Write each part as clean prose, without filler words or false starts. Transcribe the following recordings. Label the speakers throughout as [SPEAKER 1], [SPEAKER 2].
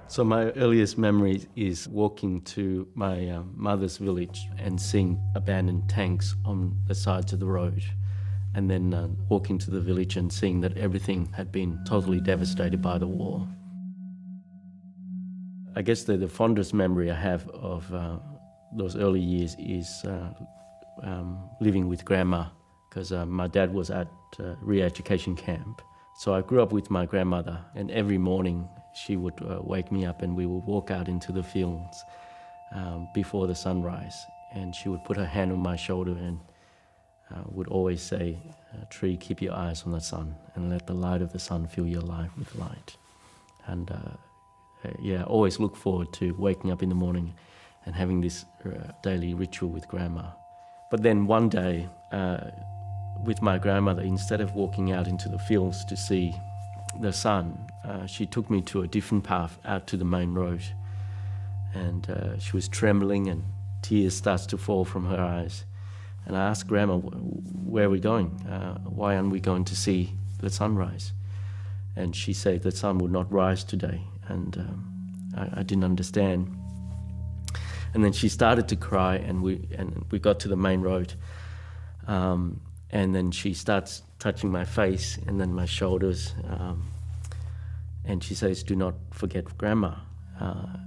[SPEAKER 1] So my earliest memory is walking to my mother's village and seeing abandoned tanks on the sides of the road, and then walking to the village and seeing that everything had been totally devastated by the war. I guess the fondest memory I have of those early years is living with grandma, because my dad was at re-education camp. So I grew up with my grandmother, and every morning she would wake me up and we would walk out into the fields before the sunrise, and she would put her hand on my shoulder and would always say, "Tree, keep your eyes on the sun and let the light of the sun fill your life with light." And always look forward to waking up in the morning and having this daily ritual with grandma. But then one day, with my grandmother, instead of walking out into the fields to see the sun, she took me to a different path out to the main road. And she was trembling and tears started to fall from her eyes. And I asked Grandma, "Where are we going? Why aren't we going to see the sunrise?" And she said the sun would not rise today. And I didn't understand. And then she started to cry, and we got to the main road. And then she starts touching my face and then my shoulders. And she says, "Do not forget Grandma."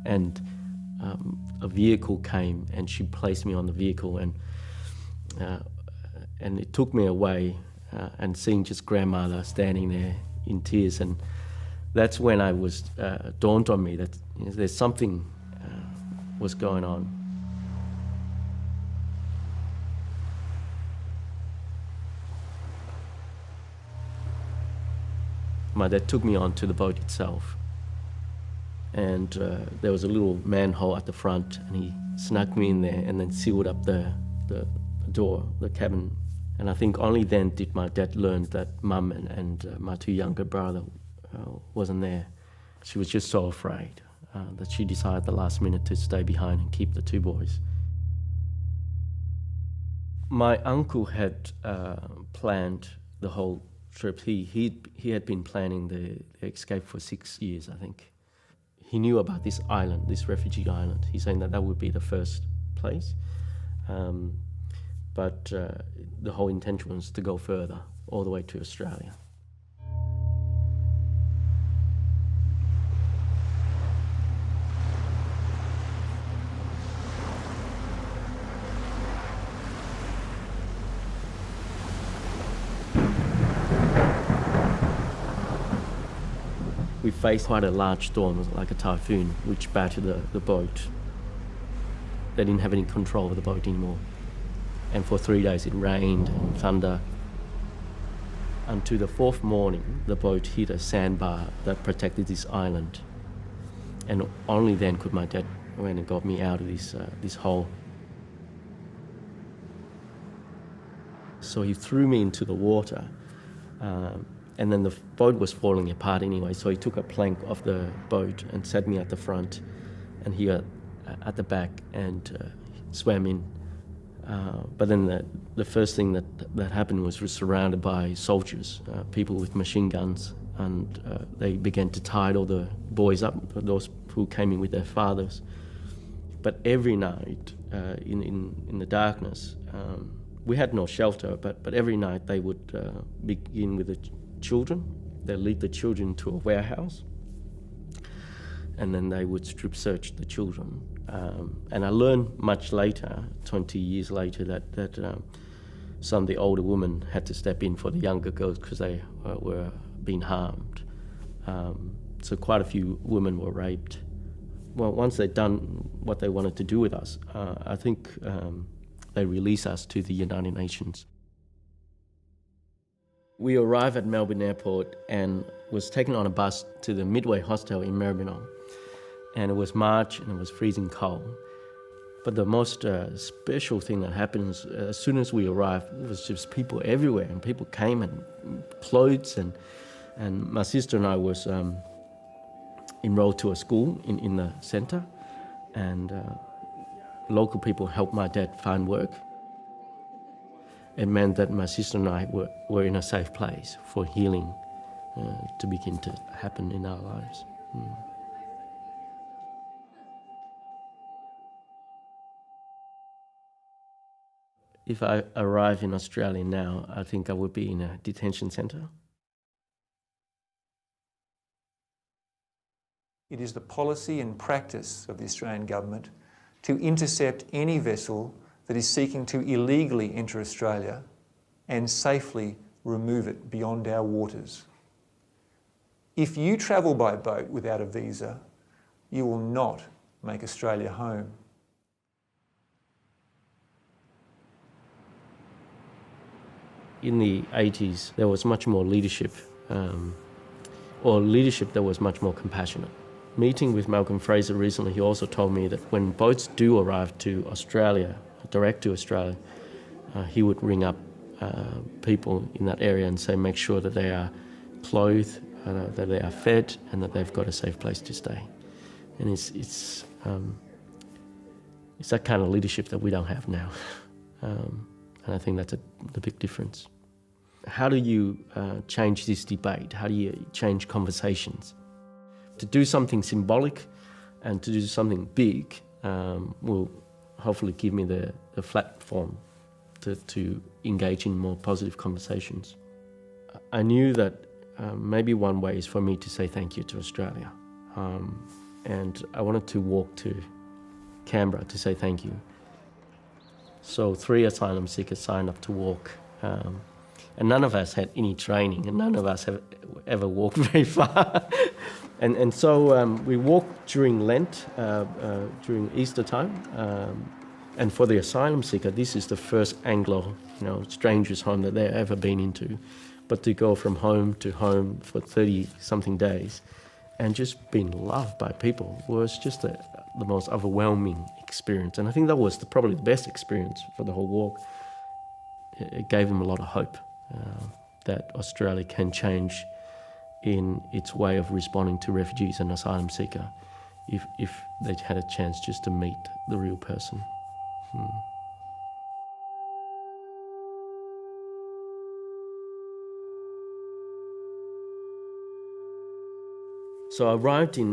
[SPEAKER 1] And a vehicle came and she placed me on the vehicle, and it took me away, and seeing just grandmother standing there in tears. And that's when I was dawned on me that there's something was going on. My dad took me onto the boat itself, and there was a little manhole at the front, and he snuck me in there and then sealed up the door, the cabin. And I think only then did my dad learn that Mum and my two younger brother wasn't there. She was just so afraid that she decided at the last minute to stay behind and keep the two boys. My uncle had planned the whole trip. He had been planning the escape for 6 years, I think. He knew about this island, this refugee island. He's saying that would be the first place. But the whole intention was to go further, all the way to Australia. We faced quite a large storm, like a typhoon, which battered the boat. They didn't have any control of the boat anymore. And for 3 days it rained and thunder. Until the fourth morning, the boat hit a sandbar that protected this island. And only then could my dad went and got me out of this hole. So he threw me into the water. And then the boat was falling apart anyway, so he took a plank off the boat and set me at the front, and he at the back, and swam in. But then the first thing that happened was we're surrounded by soldiers, people with machine guns, and they began to tie all the boys up, those who came in with their fathers. But every night in the darkness, we had no shelter, but every night they would begin with the children. They'd lead the children to a warehouse, and then they would strip search the children. And I learned much later, 20 years later, that some of the older women had to step in for the younger girls because they were being harmed. So quite a few women were raped. Well, once they'd done what they wanted to do with us, I think they released us to the United Nations. We arrived at Melbourne Airport and was taken on a bus to the Midway Hostel in Maribyrnong. And it was March and it was freezing cold. But the most special thing that happened is as soon as we arrived, it was just people everywhere, and people came and clothes, and my sister and I was enrolled to a school in the centre, and local people helped my dad find work. It meant that my sister and I were in a safe place for healing to begin to happen in our lives. If I arrive in Australia now, I think I would be in a detention centre.
[SPEAKER 2] It is the policy and practice of the Australian government to intercept any vessel that is seeking to illegally enter Australia and safely remove it beyond our waters. If you travel by boat without a visa, you will not make Australia home.
[SPEAKER 1] In the 80s, there was much more leadership, or leadership that was much more compassionate. Meeting with Malcolm Fraser recently, he also told me that when boats do arrive to Australia, direct to Australia, he would ring up people in that area and say, make sure that they are clothed, that they are fed, and that they've got a safe place to stay. And it's that kind of leadership that we don't have now. And I think that's the big difference. How do you change this debate? How do you change conversations? To do something symbolic and to do something big will hopefully give me the platform to engage in more positive conversations. I knew that maybe one way is for me to say thank you to Australia. And I wanted to walk to Canberra to say thank you. So 3 asylum seekers signed up to walk. And none of us had any training, and none of us have ever walked very far. and so we walked during Lent, during Easter time. And for the asylum seeker, this is the first Anglo, stranger's home that they've ever been into. But to go from home to home for 30-something days and just being loved by people was just the most overwhelming experience. And I think that was probably the best experience for the whole walk. It gave them a lot of hope that Australia can change in its way of responding to refugees and asylum seekers if they had a chance just to meet the real person. So I arrived at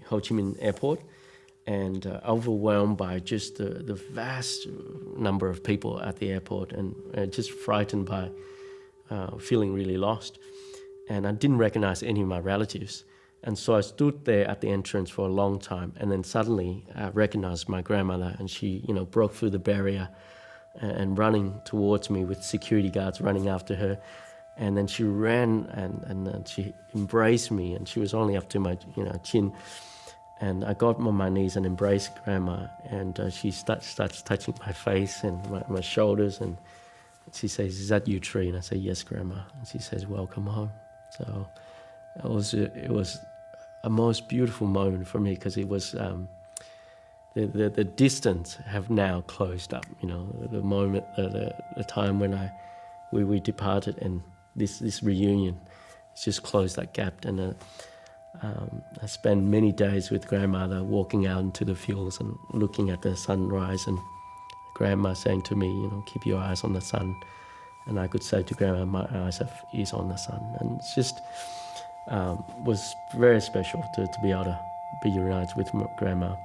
[SPEAKER 1] Ho Chi Minh Airport, and overwhelmed by just the vast number of people at the airport, and just frightened by feeling really lost. And I didn't recognize any of my relatives. And so I stood there at the entrance for a long time, and then suddenly I recognized my grandmother, and she broke through the barrier and running towards me with security guards running after her. And then she ran and she embraced me, and she was only up to my chin. And I got on my knees and embraced Grandma, and she starts touching my face and my shoulders, and she says, "Is that you, Tree?" And I say, "Yes, Grandma." And she says, "Welcome home." So it was a most beautiful moment for me, because it was the distance have now closed up. The moment, the time when we departed, and this reunion, it's just closed that gap. And I spent many days with Grandmother walking out into the fields and looking at the sunrise, and Grandma saying to me, "Keep your eyes on the sun." And I could say to Grandma, "My eyes is on the sun." And it's just was very special to be able to be reunited with Grandma.